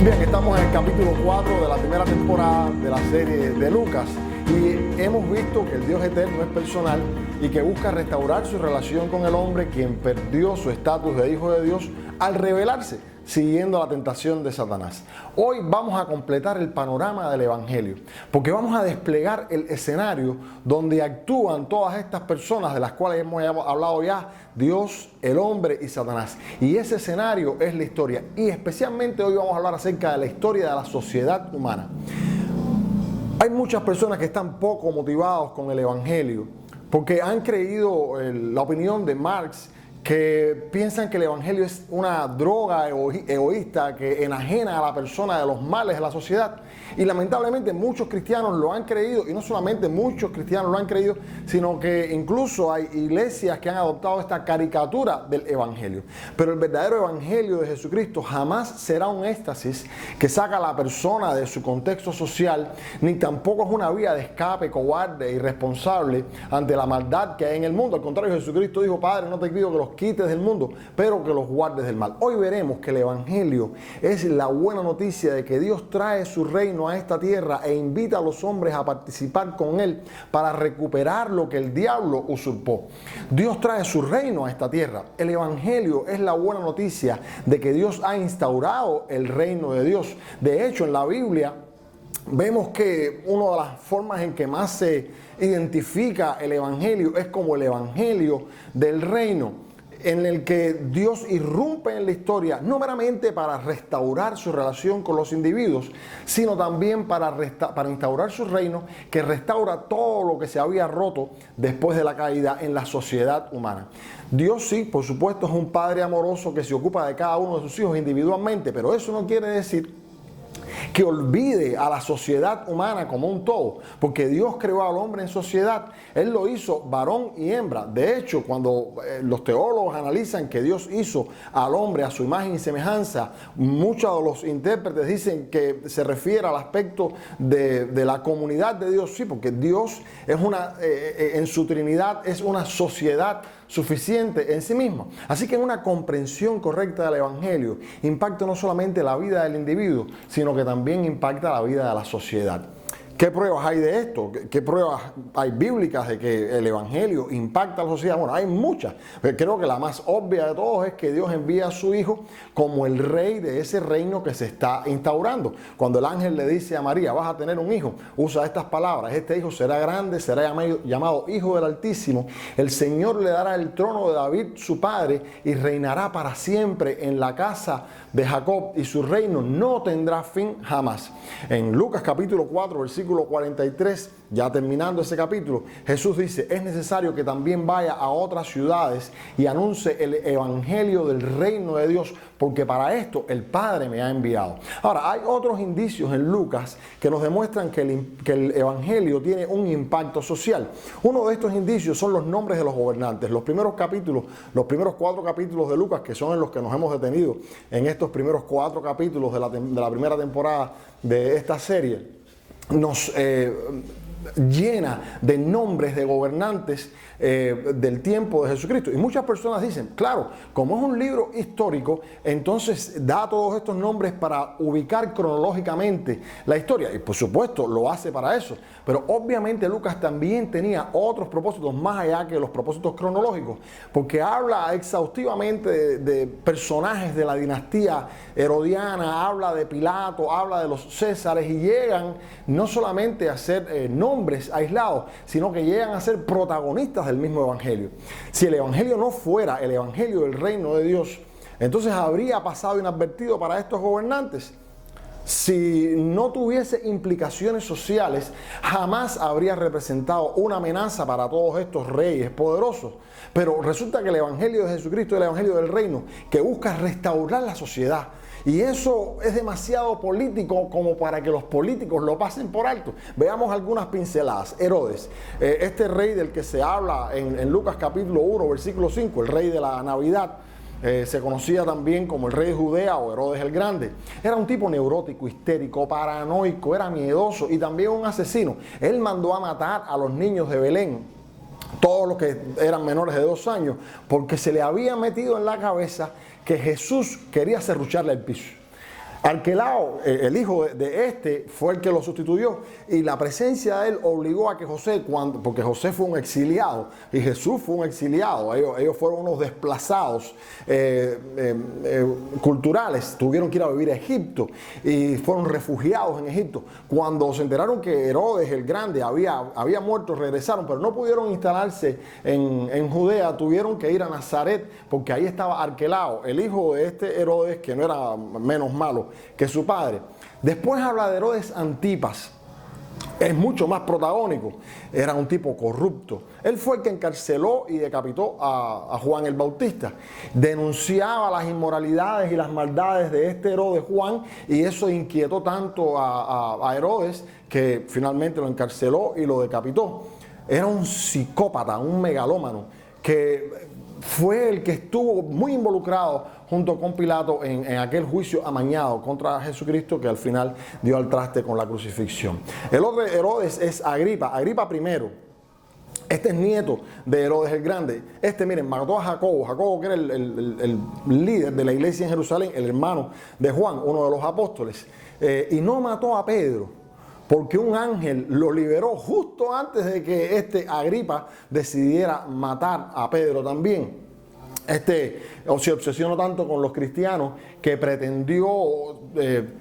Bien, estamos en el capítulo 4 de la primera temporada de la serie de Lucas y hemos visto que el Dios eterno es personal y que busca restaurar su relación con el hombre, quien perdió su estatus de hijo de Dios al rebelarse, siguiendo la tentación de Satanás. Hoy vamos a completar el panorama del Evangelio, porque vamos a desplegar el escenario donde actúan todas estas personas de las cuales hemos hablado ya, Dios, el hombre y Satanás. Y ese escenario es la historia, y especialmente hoy vamos a hablar acerca de la historia de la sociedad humana. Hay muchas personas que están poco motivados con el Evangelio, porque han creído la opinión de Marx, que piensan que el Evangelio es una droga egoísta que enajena a la persona de los males de la sociedad. Y lamentablemente muchos cristianos lo han creído, y no solamente muchos cristianos lo han creído, sino que incluso hay iglesias que han adoptado esta caricatura del Evangelio. Pero el verdadero Evangelio de Jesucristo jamás será un éxtasis que saca a la persona de su contexto social, ni tampoco es una vía de escape cobarde e irresponsable ante la maldad que hay en el mundo. Al contrario, Jesucristo dijo: Padre, no te pido que los quites del mundo, pero que los guardes del mal. Hoy veremos que el Evangelio es la buena noticia de que Dios trae su reino a esta tierra e invita a los hombres a participar con él para recuperar lo que el diablo usurpó. Dios trae su reino a esta tierra. El Evangelio es la buena noticia de que Dios ha instaurado el reino de Dios. De hecho, en la Biblia vemos que una de las formas en que más se identifica el Evangelio es como el Evangelio del reino, en el que Dios irrumpe en la historia, no meramente para restaurar su relación con los individuos, sino también para instaurar su reino, que restaura todo lo que se había roto después de la caída en la sociedad humana. Dios sí, por supuesto, es un Padre amoroso que se ocupa de cada uno de sus hijos individualmente, pero eso no quiere decir que olvide a la sociedad humana como un todo, porque Dios creó al hombre en sociedad. Él lo hizo varón y hembra. De hecho, cuando los teólogos analizan que Dios hizo al hombre a su imagen y semejanza, muchos de los intérpretes dicen que se refiere al aspecto de la comunidad de Dios. Sí, porque Dios es en su Trinidad es una sociedad suficiente en sí misma. Así que una comprensión correcta del Evangelio impacta no solamente la vida del individuo, sino que también impacta la vida de la sociedad. ¿Qué pruebas hay de esto? ¿Qué pruebas hay bíblicas de que el Evangelio impacta a la sociedad? Bueno, hay muchas, pero creo que la más obvia de todos es que Dios envía a su Hijo como el rey de ese reino que se está instaurando. Cuando el ángel le dice a María: vas a tener un hijo, usa estas palabras: este hijo será grande, será llamado Hijo del Altísimo, el Señor le dará el trono de David su padre y reinará para siempre en la casa de Jacob, y su reino no tendrá fin jamás. En Lucas capítulo 4, versículo 43, ya terminando ese capítulo, Jesús dice: es necesario que también vaya a otras ciudades y anuncie el evangelio del reino de Dios, porque para esto el Padre me ha enviado. Ahora, hay otros indicios en Lucas que nos demuestran que el evangelio tiene un impacto social. Uno de estos indicios son los nombres de los gobernantes. Los primeros 4 capítulos de Lucas, que son en los que nos hemos detenido en estos primeros 4 capítulos de la primera temporada de esta serie, nos llena de nombres de gobernantes del tiempo de Jesucristo. Y muchas personas dicen: claro, como es un libro histórico, entonces da todos estos nombres para ubicar cronológicamente la historia. Y por supuesto lo hace para eso. Pero obviamente Lucas también tenía otros propósitos más allá que los propósitos cronológicos, porque habla exhaustivamente de personajes de la dinastía herodiana, habla de Pilato, habla de los Césares, y llegan no solamente a ser nombres aislados, sino que llegan a ser protagonistas del mismo evangelio. Si el evangelio no fuera el evangelio del reino de Dios, entonces habría pasado inadvertido para estos gobernantes. Si no tuviese implicaciones sociales, jamás habría representado una amenaza para todos estos reyes poderosos. Pero resulta que el evangelio de Jesucristo es el evangelio del reino, que busca restaurar la sociedad. Y eso es demasiado político como para que los políticos lo pasen por alto. Veamos algunas pinceladas. Herodes, este rey del que se habla en Lucas capítulo 1, versículo 5, el rey de la Navidad, se conocía también como el rey de Judea o Herodes el Grande. Era un tipo neurótico, histérico, paranoico, era miedoso y también un asesino. Él mandó a matar a los niños de Belén, todos los que eran menores de 2 años, porque se le había metido en la cabeza que Jesús quería serrucharle el piso. Arquelao, el hijo de este, fue el que lo sustituyó, y la presencia de él obligó a que José, porque José fue un exiliado y Jesús fue un exiliado, ellos fueron unos desplazados culturales, tuvieron que ir a vivir a Egipto y fueron refugiados en Egipto. Cuando se enteraron que Herodes el Grande había muerto, regresaron, pero no pudieron instalarse en Judea, tuvieron que ir a Nazaret, porque ahí estaba Arquelao, el hijo de este Herodes, que no era menos malo que su padre. Después habla de Herodes Antipas. Es mucho más protagónico. Era un tipo corrupto. Él fue el que encarceló y decapitó a Juan el Bautista. Denunciaba las inmoralidades y las maldades de este Herodes Juan, y eso inquietó tanto a Herodes que finalmente lo encarceló y lo decapitó. Era un psicópata, un megalómano, que fue el que estuvo muy involucrado junto con Pilato en aquel juicio amañado contra Jesucristo, que al final dio al traste con la crucifixión. El otro Herodes es Agripa I. Este es nieto de Herodes el Grande. Miren, mató a Jacobo, que era el líder de la iglesia en Jerusalén, el hermano de Juan, uno de los apóstoles. Y no mató a Pedro, porque un ángel lo liberó justo antes de que Agripa decidiera matar a Pedro también. Se obsesionó tanto con los cristianos que pretendió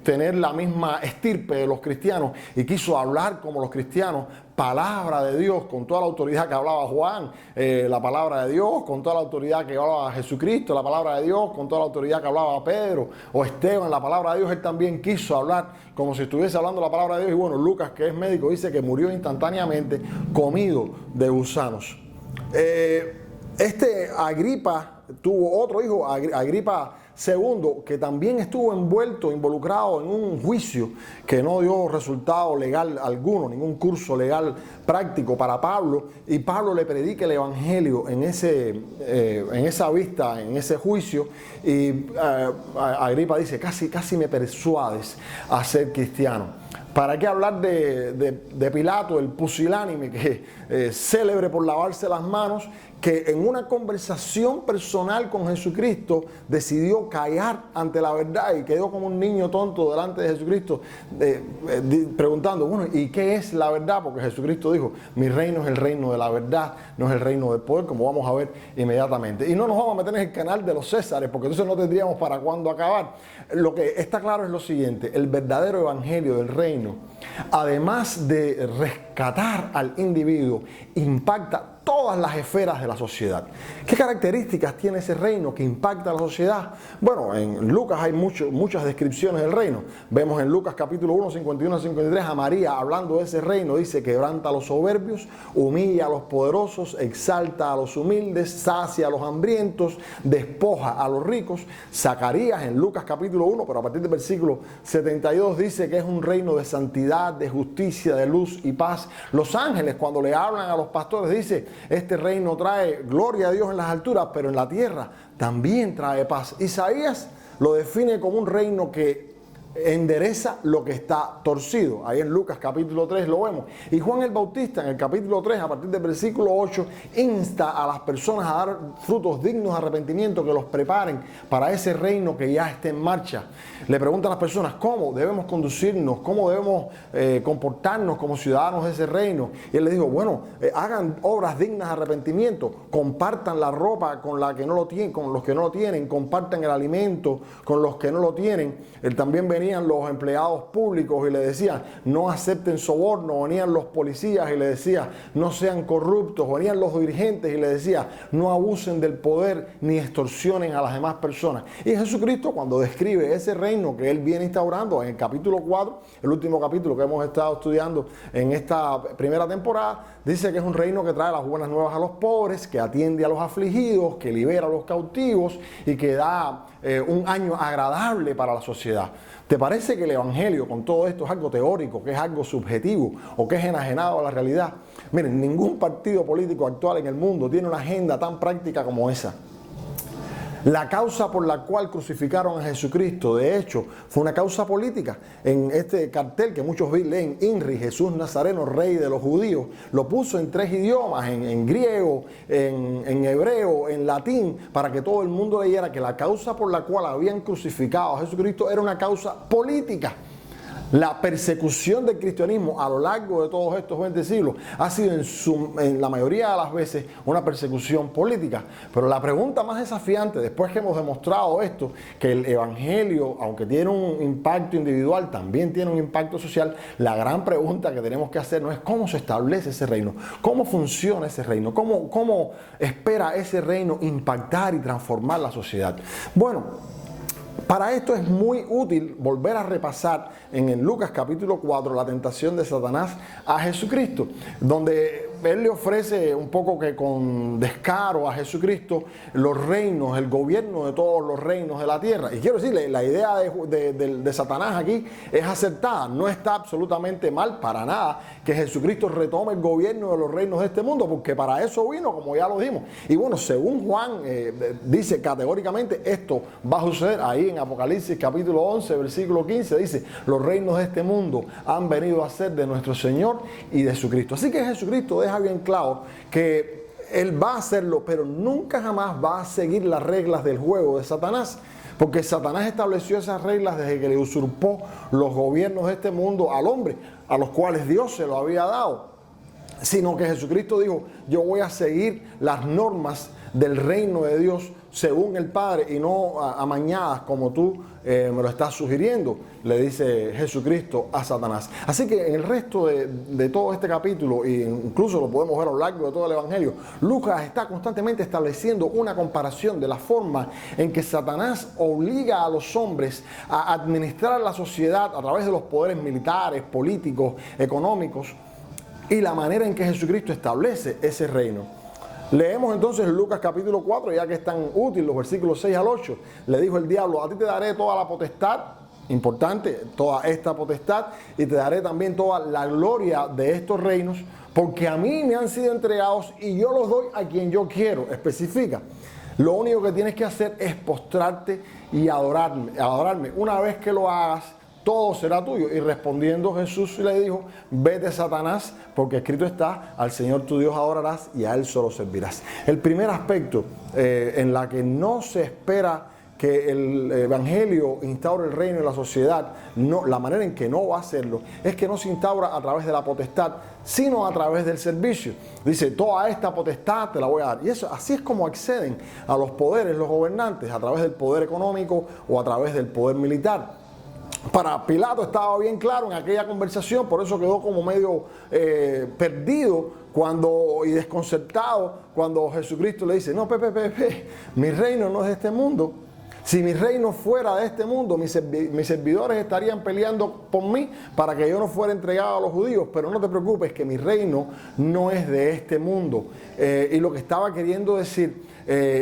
tener la misma estirpe de los cristianos y quiso hablar como los cristianos, palabra de Dios con toda la autoridad que hablaba Juan, la palabra de Dios con toda la autoridad que hablaba Jesucristo, la palabra de Dios con toda la autoridad que hablaba Pedro o Esteban, la palabra de Dios. Él también quiso hablar como si estuviese hablando la palabra de Dios, y bueno, Lucas, que es médico, dice que murió instantáneamente comido de gusanos. Agripa tuvo otro hijo, Agripa II, que también estuvo involucrado en un juicio que no dio resultado legal alguno, ningún curso legal práctico para Pablo, y Pablo le predica el evangelio en esa vista, en ese juicio, y Agripa dice, casi me persuades a ser cristiano. ¿Para qué hablar de Pilato, el pusilánime, que célebre por lavarse las manos, que en una conversación personal con Jesucristo decidió callar ante la verdad y quedó como un niño tonto delante de Jesucristo, preguntando, bueno, ¿y qué es la verdad? Porque Jesucristo dijo, mi reino es el reino de la verdad, no es el reino del poder, como vamos a ver inmediatamente. Y no nos vamos a meter en el canal de los Césares, porque entonces no tendríamos para cuándo acabar. Lo que está claro es lo siguiente: el verdadero evangelio del reino, además de rescatar al individuo, impacta todas las esferas de la sociedad. ¿Qué características tiene ese reino que impacta a la sociedad? Bueno, en Lucas hay muchas descripciones del reino. Vemos en Lucas capítulo 1, 51 a 53 a María hablando de ese reino. Dice, quebranta a los soberbios, humilla a los poderosos, exalta a los humildes, sacia a los hambrientos, despoja a los ricos. Zacarías en Lucas capítulo 1, pero a partir del versículo 72 dice que es un reino de santidad, de justicia, de luz y paz. Los ángeles, cuando le hablan a los pastores, dice, este reino trae gloria a Dios en las alturas, pero en la tierra también trae paz. Isaías lo define como un reino que endereza lo que está torcido. Ahí en Lucas capítulo 3 lo vemos. Y Juan el Bautista en el capítulo 3, a partir del versículo 8, insta a las personas a dar frutos dignos de arrepentimiento, que los preparen para ese reino que ya está en marcha. Le preguntan a las personas cómo debemos conducirnos, cómo debemos comportarnos como ciudadanos de ese reino. Y él les dijo, bueno, hagan obras dignas de arrepentimiento, compartan la ropa con los que no lo tienen, compartan el alimento con los que no lo tienen. Él también venían los empleados públicos y le decían, no acepten soborno. Venían los policías y le decían, no sean corruptos. Venían los dirigentes y le decían, no abusen del poder ni extorsionen a las demás personas. Y Jesucristo, cuando describe ese reino que él viene instaurando en el capítulo 4, el último capítulo que hemos estado estudiando en esta primera temporada, dice que es un reino que trae las buenas nuevas a los pobres, que atiende a los afligidos, que libera a los cautivos y que da un año agradable para la sociedad. ¿Te parece que el evangelio con todo esto es algo teórico, que es algo subjetivo o que es enajenado a la realidad? Miren, ningún partido político actual en el mundo tiene una agenda tan práctica como esa. La causa por la cual crucificaron a Jesucristo, de hecho, fue una causa política. En este cartel que muchos leen, INRI, Jesús Nazareno, Rey de los Judíos, lo puso en 3 idiomas, en griego, en hebreo, en latín, para que todo el mundo leyera que la causa por la cual habían crucificado a Jesucristo era una causa política. La persecución del cristianismo a lo largo de todos estos 20 siglos ha sido en la mayoría de las veces una persecución política. Pero la pregunta más desafiante, después que hemos demostrado esto, que el evangelio, aunque tiene un impacto individual, también tiene un impacto social, la gran pregunta que tenemos que hacer no es cómo se establece ese reino, cómo funciona ese reino, cómo espera ese reino impactar y transformar la sociedad. Bueno, para esto es muy útil volver a repasar en Lucas capítulo 4 la tentación de Satanás a Jesucristo, donde él le ofrece un poco que con descaro a Jesucristo los reinos, el gobierno de todos los reinos de la tierra. Y quiero decirle, la idea de Satanás aquí es acertada, no está absolutamente mal para nada que Jesucristo retome el gobierno de los reinos de este mundo, porque para eso vino, como ya lo dijimos. Y bueno, según Juan dice categóricamente, esto va a suceder ahí en Apocalipsis capítulo 11, versículo 15, dice, los reinos de este mundo han venido a ser de nuestro Señor y de su Cristo. Así que Jesucristo deja bien claro que Él va a hacerlo, pero nunca jamás va a seguir las reglas del juego de Satanás. Porque Satanás estableció esas reglas desde que le usurpó los gobiernos de este mundo al hombre, a los cuales Dios se lo había dado. Sino que Jesucristo dijo, yo voy a seguir las normas del reino de Dios según el Padre y no amañadas como tú me lo estás sugiriendo, le dice Jesucristo a Satanás. Así que en el resto de todo este capítulo, e incluso lo podemos ver a lo largo de todo el Evangelio, Lucas está constantemente estableciendo una comparación de la forma en que Satanás obliga a los hombres a administrar la sociedad a través de los poderes militares, políticos, económicos, y la manera en que Jesucristo establece ese reino. Leemos entonces Lucas capítulo 4, ya que es tan útil, los versículos 6 al 8. Le dijo el diablo, a ti te daré toda la potestad, importante, toda esta potestad, y te daré también toda la gloria de estos reinos, porque a mí me han sido entregados y yo los doy a quien yo quiero. Especifica. Lo único que tienes que hacer es postrarte y adorarme. Una vez que lo hagas, todo será tuyo. Y respondiendo Jesús le dijo, vete Satanás, porque escrito está, al Señor tu Dios adorarás y a Él solo servirás. El primer aspecto en la que no se espera que el evangelio instaure el reino en la sociedad, no, la manera en que no va a hacerlo, es que no se instaura a través de la potestad, sino a través del servicio. Dice, toda esta potestad te la voy a dar. Y eso, así es como acceden a los poderes los gobernantes, a través del poder económico o a través del poder militar. Para Pilato estaba bien claro en aquella conversación, por eso quedó como medio perdido y desconcertado cuando Jesucristo le dice, no, mi reino no es de este mundo. Si mi reino fuera de este mundo, mis servidores estarían peleando por mí para que yo no fuera entregado a los judíos, pero no te preocupes que mi reino no es de este mundo. Y lo que estaba queriendo decir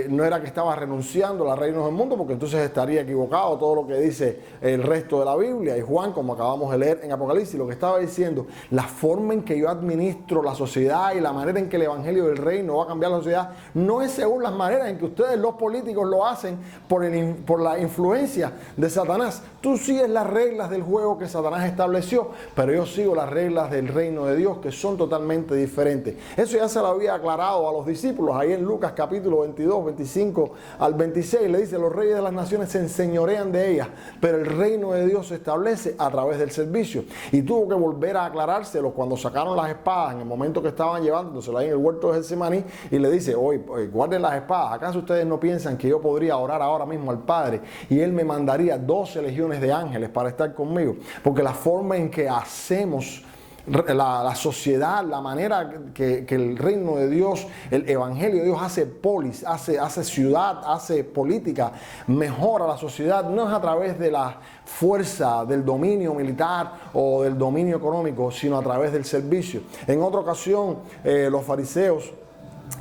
no era que estaba renunciando a los reinos del mundo, porque entonces estaría equivocado todo lo que dice el resto de la Biblia y Juan, como acabamos de leer en Apocalipsis. Lo que estaba diciendo, la forma en que yo administro la sociedad y la manera en que el evangelio del reino va a cambiar la sociedad, no es según las maneras en que ustedes los políticos lo hacen por la influencia de Satanás. Tú sigues las reglas del juego que Satanás estableció, pero yo sigo las reglas del reino de Dios, que son totalmente diferentes. Eso ya se lo había aclarado a los discípulos ahí en Lucas capítulo 22, 25 al 26. Le dice, los reyes de las naciones se enseñorean de ellas, pero el reino de Dios se establece a través del servicio. Y tuvo que volver a aclarárselo cuando sacaron las espadas en el momento que estaban llevándoselo ahí en el huerto de Getsemaní, y le dice, oye, guarden las espadas. ¿Acaso ustedes no piensan que yo podría orar ahora mismo al Padre y Él me mandaría 12 legiones de ángeles para estar conmigo? Porque la forma en que hacemos la sociedad, la manera que el reino de Dios, el evangelio de Dios hace polis, hace ciudad, hace política, mejora la sociedad, no es a través de la fuerza, del dominio militar o del dominio económico, sino a través del servicio. En otra ocasión, los fariseos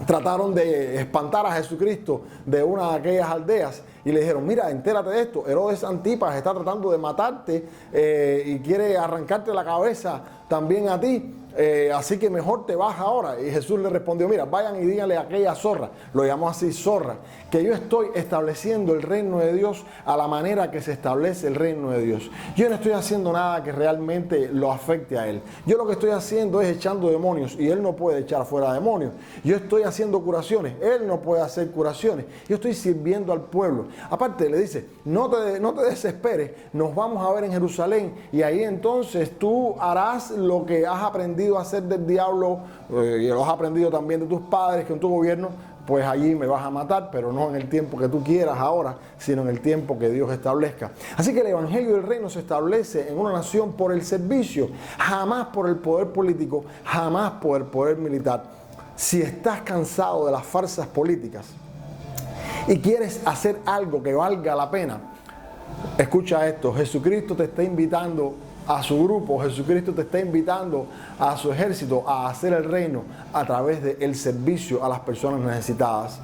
trataron de espantar a Jesucristo de una de aquellas aldeas y le dijeron, mira, entérate de esto, Herodes Antipas está tratando de matarte y quiere arrancarte la cabeza también a ti. así que mejor te vas ahora. Y Jesús le respondió, mira, vayan y díganle a aquella zorra, lo llamó así zorra, que yo estoy estableciendo el reino de Dios a la manera que se establece el reino de Dios. Yo no estoy haciendo nada que realmente lo afecte a él. Yo lo que estoy haciendo es echando demonios y él no puede echar fuera demonios. Yo estoy haciendo curaciones, él no puede hacer curaciones. Yo estoy sirviendo al pueblo. Aparte le dice, no te desesperes, nos vamos a ver en Jerusalén y ahí entonces tú harás lo que has aprendido a hacer del diablo y lo has aprendido también de tus padres, que en tu gobierno, pues allí me vas a matar, pero no en el tiempo que tú quieras ahora, sino en el tiempo que Dios establezca. Así que el evangelio del reino se establece en una nación por el servicio, jamás por el poder político, jamás por el poder militar. Si estás cansado de las farsas políticas y quieres hacer algo que valga la pena, escucha esto, Jesucristo te está invitando a su grupo, Jesucristo te está invitando a su ejército a hacer el reino a través del servicio a las personas necesitadas.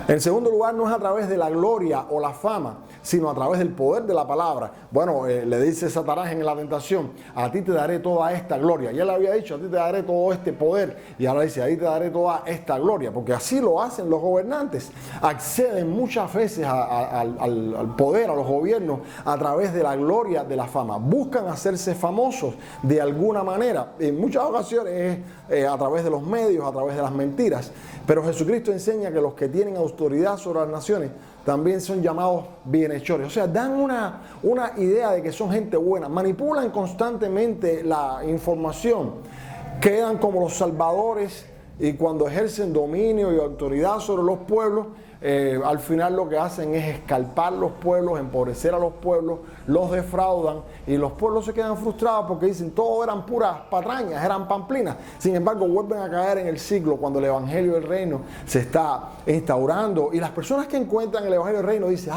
En segundo lugar, no es a través de la gloria o la fama, sino a través del poder de la palabra. Bueno, le dice Satanás en la tentación, a ti te daré toda esta gloria. Ya le había dicho, a ti te daré todo este poder. Y ahora dice, a ti te daré toda esta gloria. Porque así lo hacen los gobernantes. Acceden muchas veces al poder, a los gobiernos, a través de la gloria, de la fama. Buscan hacerse famosos de alguna manera. En muchas ocasiones es a través de los medios, a través de las mentiras. Pero Jesucristo enseña que los que tienen autoridad sobre las naciones también son llamados bienhechores. O sea, dan una idea de que son gente buena. Manipulan constantemente la información. Quedan como los salvadores y cuando ejercen dominio y autoridad sobre los pueblos, al final lo que hacen es escalpar los pueblos, empobrecer a los pueblos, los defraudan y los pueblos se quedan frustrados porque dicen todo eran puras patrañas, eran pamplinas. Sin embargo, vuelven a caer en el ciclo cuando el evangelio del reino se está instaurando y las personas que encuentran el evangelio del reino dicen,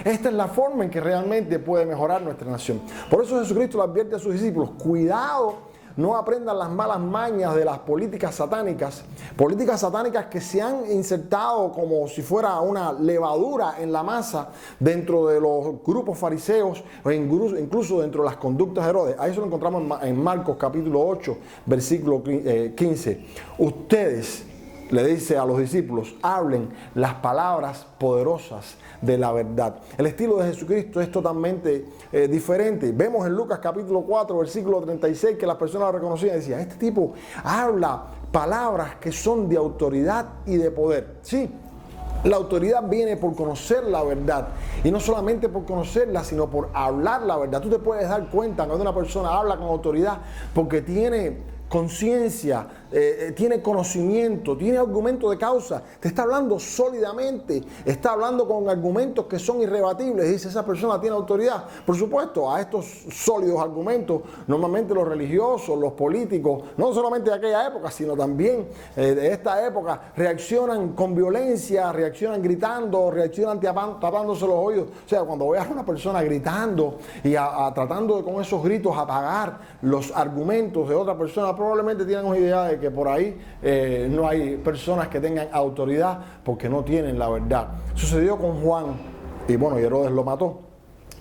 esta es la forma en que realmente puede mejorar nuestra nación. Por eso Jesucristo le advierte a sus discípulos, cuidado, no aprendan las malas mañas de las políticas satánicas que se han insertado como si fuera una levadura en la masa dentro de los grupos fariseos o incluso dentro de las conductas de Herodes. Ahí eso lo encontramos en Marcos capítulo 8, versículo 15. Ustedes, le dice a los discípulos, hablen las palabras poderosas de la verdad. El estilo de Jesucristo es totalmente diferente. Vemos en Lucas capítulo 4, versículo 36, que las personas lo reconocían y decían, este tipo habla palabras que son de autoridad y de poder. Sí, la autoridad viene por conocer la verdad. Y no solamente por conocerla, sino por hablar la verdad. Tú te puedes dar cuenta cuando una persona habla con autoridad porque tiene conciencia, tiene conocimiento, tiene argumento de causa, te está hablando sólidamente, está hablando con argumentos que son irrebatibles, dice esa persona tiene autoridad. Por supuesto, a estos sólidos argumentos, normalmente los religiosos, los políticos, no solamente de aquella época, sino también de esta época, reaccionan con violencia, reaccionan gritando, reaccionan tapándose los oídos. O sea, cuando veas a una persona gritando y tratando de con esos gritos apagar los argumentos de otra persona, probablemente tienen una idea de que por ahí no hay personas que tengan autoridad porque no tienen la verdad. Sucedió con Juan y bueno, Herodes lo mató.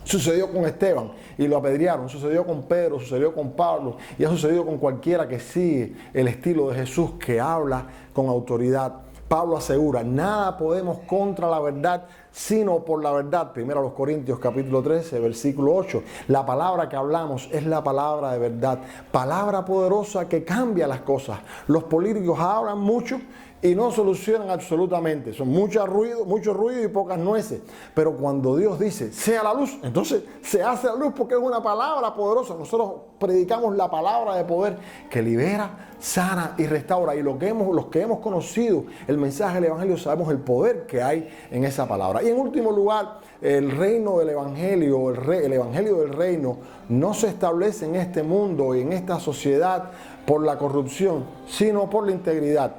Sucedió con Esteban y lo apedrearon. Sucedió con Pedro, sucedió con Pablo y ha sucedido con cualquiera que sigue el estilo de Jesús, que habla con autoridad. Pablo asegura, nada podemos contra la verdad, sino por la verdad. Primero a los Corintios capítulo 13, versículo 8. La palabra que hablamos es la palabra de verdad. Palabra poderosa que cambia las cosas. Los políticos hablan mucho y no solucionan absolutamente. Son mucho ruido y pocas nueces. Pero cuando Dios dice, sea la luz, entonces se hace la luz porque es una palabra poderosa. Nosotros predicamos la palabra de poder que libera, sana y restaura. Y los que hemos conocido el mensaje del evangelio sabemos el poder que hay en esa palabra. Y en último lugar, el reino del evangelio, el evangelio del reino no se establece en este mundo y en esta sociedad por la corrupción, sino por la integridad.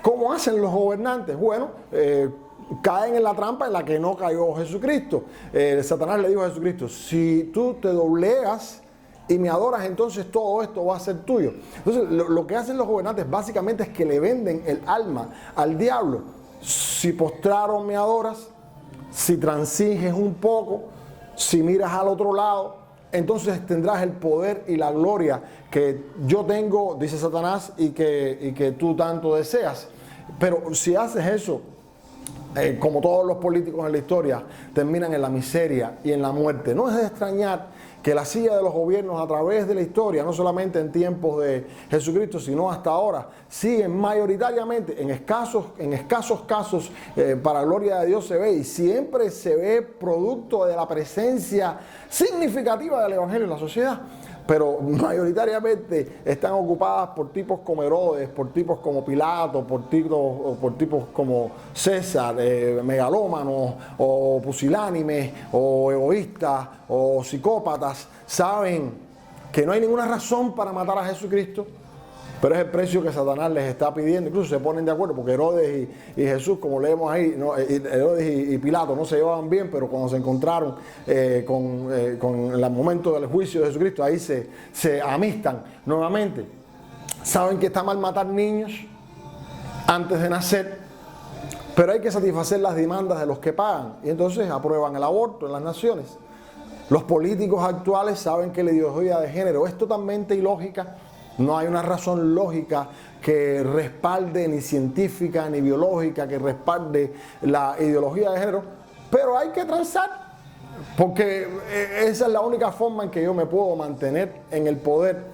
¿Cómo hacen los gobernantes? Bueno, caen en la trampa en la que no cayó Jesucristo. Satanás le dijo a Jesucristo, si tú te doblegas y me adoras, entonces todo esto va a ser tuyo. Entonces, lo que hacen los gobernantes básicamente es que le venden el alma al diablo. Si postrado me adoras, si transiges un poco, si miras al otro lado, entonces tendrás el poder y la gloria que yo tengo, dice Satanás, y que tú tanto deseas. Pero si haces eso, como todos los políticos en la historia, terminan en la miseria y en la muerte. No es de extrañar que la silla de los gobiernos a través de la historia, no solamente en tiempos de Jesucristo, sino hasta ahora, siguen mayoritariamente, en escasos casos, para gloria de Dios se ve, y siempre se ve producto de la presencia significativa del Evangelio en la sociedad. Pero mayoritariamente están ocupadas por tipos como Herodes, por tipos como Pilato, por tipos como César, megalómanos, o pusilánimes, o egoístas, o psicópatas. Saben que no hay ninguna razón para matar a Jesucristo, pero es el precio que Satanás les está pidiendo. Incluso se ponen de acuerdo, porque Herodes y Jesús, como leemos ahí, Herodes y Pilato no se llevaban bien, pero cuando se encontraron con el momento del juicio de Jesucristo, ahí se amistan nuevamente. Saben que está mal matar niños antes de nacer, pero hay que satisfacer las demandas de los que pagan, y entonces aprueban el aborto en las naciones. Los políticos actuales saben que la ideología de género es totalmente ilógica. No hay una razón lógica que respalde, ni científica, ni biológica, que respalde la ideología de género, pero hay que transar, porque esa es la única forma en que yo me puedo mantener en el poder.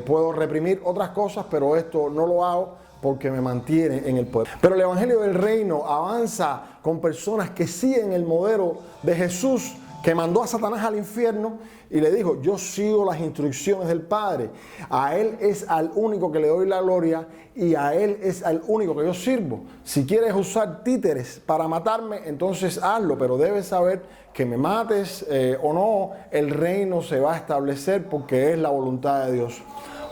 Puedo reprimir otras cosas, pero esto no lo hago porque me mantiene en el poder. Pero el Evangelio del Reino avanza con personas que siguen el modelo de Jesús, que mandó a Satanás al infierno y le dijo: yo sigo las instrucciones del Padre. A Él es al único que le doy la gloria y a Él es al único que yo sirvo. Si quieres usar títeres para matarme, entonces hazlo, pero debes saber que me mates o no, el reino se va a establecer porque es la voluntad de Dios.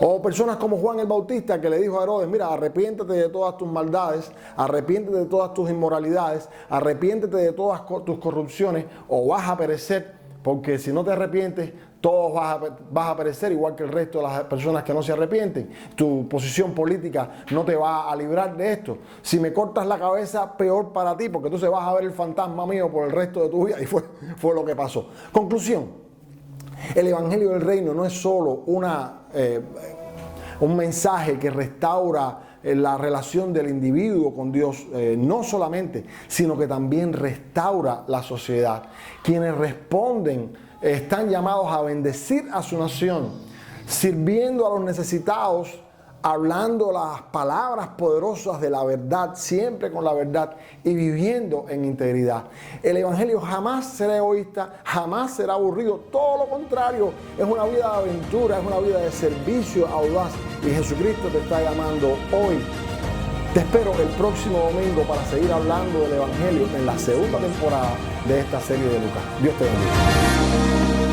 O personas como Juan el Bautista, que le dijo a Herodes: mira, arrepiéntete de todas tus maldades, arrepiéntete de todas tus inmoralidades, arrepiéntete de todas tus corrupciones, o vas a perecer, porque si no te arrepientes, todos vas a perecer, igual que el resto de las personas que no se arrepienten. Tu posición política no te va a librar de esto. Si me cortas la cabeza, peor para ti, porque entonces vas a ver el fantasma mío por el resto de tu vida. Y fue lo que pasó. Conclusión: el Evangelio del Reino no es solo un mensaje que restaura la relación del individuo con Dios, no solamente, sino que también restaura la sociedad. Quienes responden están llamados a bendecir a su nación, sirviendo a los necesitados, hablando las palabras poderosas de la verdad, siempre con la verdad, y viviendo en integridad. El Evangelio jamás será egoísta, jamás será aburrido, todo lo contrario, es una vida de aventura, es una vida de servicio audaz, y Jesucristo te está llamando hoy. Te espero el próximo domingo para seguir hablando del Evangelio en la segunda temporada de esta serie de Lucas. Dios te bendiga.